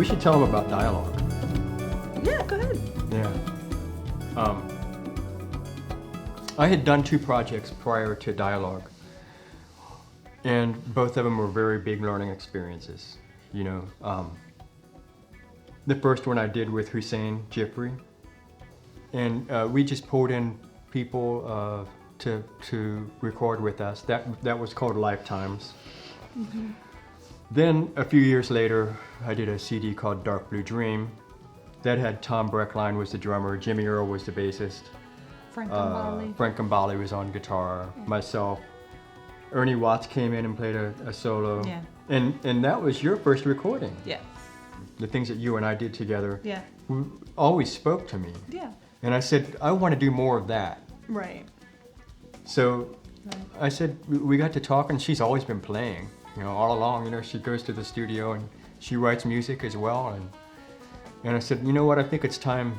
we should tell them about dialogue. Yeah, go ahead. Yeah. I had done 2 projects prior to dialogue, and both of them were very big learning experiences. You know, the first one I did with Hussein Jifri, and we just pulled in people to record with us. That was called Lifetimes. Mm-hmm. Then a few years later, I did a CD called Dark Blue Dream. That had Tom Breckline was the drummer, Jimmy Earle was the bassist. Frank Gambale. Frank Gambale was on guitar, myself. Ernie Watts came in and played a solo. Yeah. And that was your first recording. Yeah. The things that you and I did together Yeah. always spoke to me. Yeah. And I said, I want to do more of that. Right. So I said, we got to talk, and she's always been playing, you know, all along. You know, she goes to the studio and she writes music as well. And I said, you know what, I think it's time,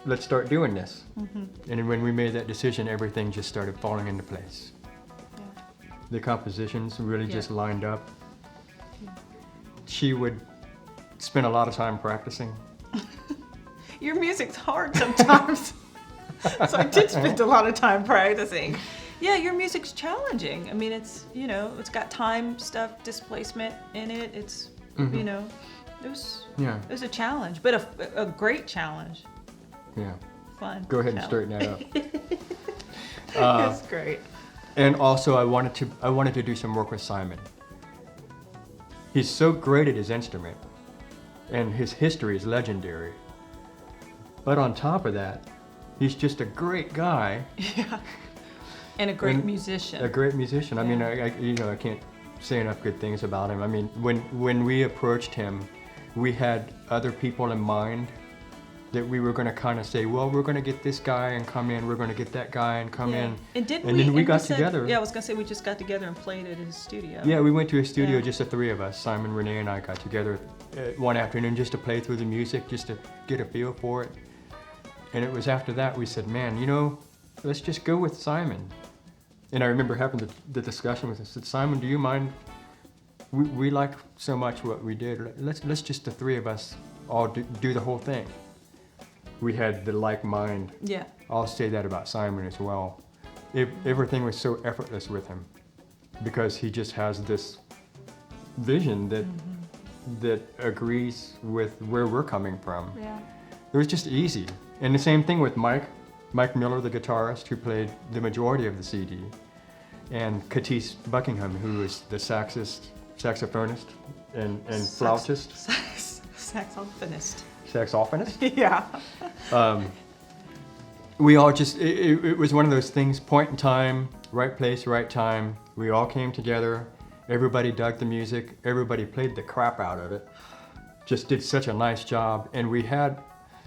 let's start doing this. Mm-hmm. And when we made that decision, everything just started falling into place. Yeah. The compositions really just lined up. Yeah. She would spend a lot of time practicing. Your music's hard sometimes. So I did spend a lot of time practicing. Yeah, your music's challenging. I mean, it's, you know, it's got time stuff, displacement in it. It's, you know, it was a challenge, but a great challenge. Yeah. Fun. Go ahead and straighten that up. That's great. And also, I wanted to do some work with Simon. He's so great at his instrument, and his history is legendary. But on top of that, he's just a great guy. Yeah. And a great musician. A great musician. Yeah. I mean, I can't say enough good things about him. I mean, when we approached him, we had other people in mind that we were going to kind of say, well, we're going to get this guy and come in, we're going to get that guy and come in. And then we got together. Yeah, I was going to say we just got together and played at his studio. Yeah, we went to his studio, just the 3 of us. Simon, Renee, and I got together one afternoon just to play through the music, just to get a feel for it. And it was after that we said, man, you know, let's just go with Simon. And I remember having the discussion with him. I said, Simon, do you mind? We like so much what we did. Let's just the 3 of us all do the whole thing. We had the like mind. Yeah. I'll say that about Simon as well. Everything was so effortless with him because he just has this vision that agrees with where we're coming from. Yeah. It was just easy. And the same thing with Mike Miller, the guitarist, who played the majority of the CD, and Katisse Buckingham, who was the saxophonist and flautist. Saxophonist. Saxophonist? Yeah. We all just, it was one of those things, point in time, right place, right time. We all came together. Everybody dug the music. Everybody played the crap out of it. Just did such a nice job. And we had,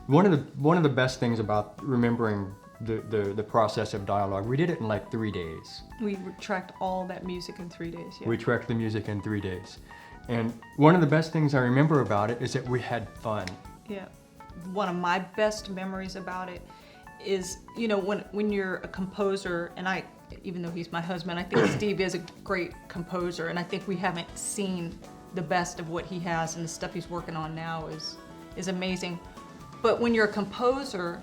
one of the best things about remembering the process of dialogue, we did it in like 3 days. We tracked all that music in 3 days, yeah. We tracked the music in 3 days. And one of the best things I remember about it is that we had fun. Yeah. One of my best memories about it is, you know, when you're a composer, and even though he's my husband, I think Steve is a great composer, and I think we haven't seen the best of what he has, and the stuff he's working on now is amazing. But when you're a composer,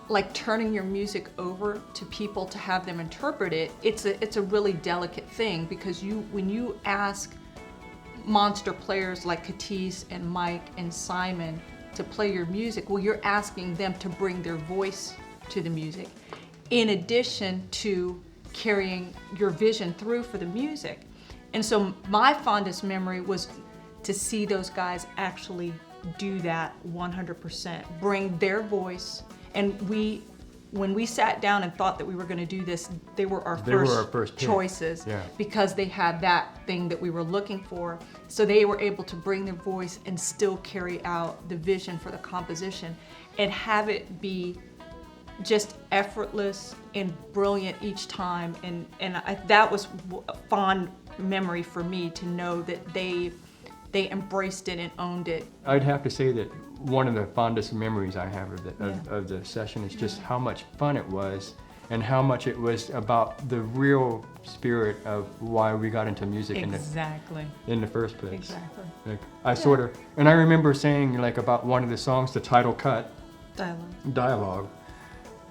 like turning your music over to people to have them interpret it, it's a really delicate thing, because when you ask monster players like Katisse and Mike and Simon to play your music, well, you're asking them to bring their voice to the music, in addition to carrying your vision through for the music. And so my fondest memory was to see those guys actually do that 100%, bring their voice. And when we sat down and thought that we were going to do this, they were our first choices, because they had that thing that we were looking for. So they were able to bring their voice and still carry out the vision for the composition and have it be just effortless and brilliant each time. And that was a fond memory for me, to know that they embraced it and owned it. I'd have to say that one of the fondest memories I have of the session is just how much fun it was, and how much it was about the real spirit of why we got into music Exactly. in the first place. Exactly. Like, I sort of, and I remember saying like about one of the songs, the title cut, Dialogue.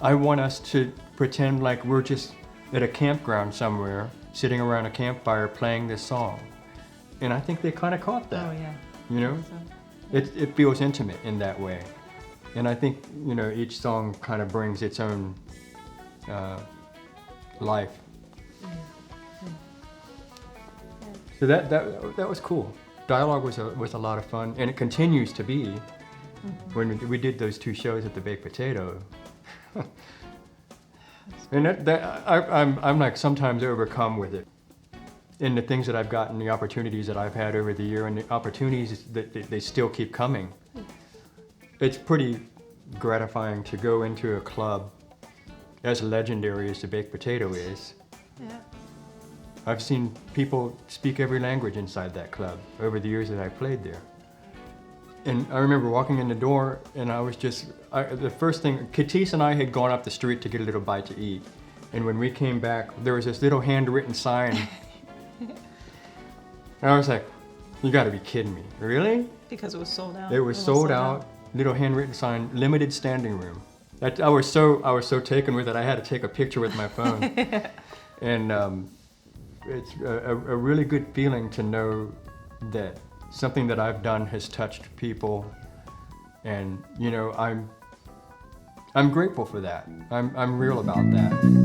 I want us to pretend like we're just at a campground somewhere, sitting around a campfire playing this song. And I think they kind of caught that. Oh yeah. You know? It feels intimate in that way. And I think, you know, each song kind of brings its own life. So that was cool. Dialogue was a lot of fun, and it continues to be. When we did those 2 shows at the Baked Potato. And I'm like sometimes overcome with it. And the things that I've gotten, the opportunities that I've had over the year, and the opportunities that they still keep coming. It's pretty gratifying to go into a club as legendary as the Baked Potato is. Yeah. I've seen people speak every language inside that club over the years that I played there. And I remember walking in the door, and I was just, the first thing, Katisse and I had gone up the street to get a little bite to eat. And when we came back, there was this little handwritten sign. And I was like, you gotta be kidding me, really? Because it was sold out. It was sold out, little handwritten sign, limited standing room. I was so taken with it, I had to take a picture with my phone. And it's a really good feeling to know that something that I've done has touched people, and you know, I'm grateful for that. I'm real about that.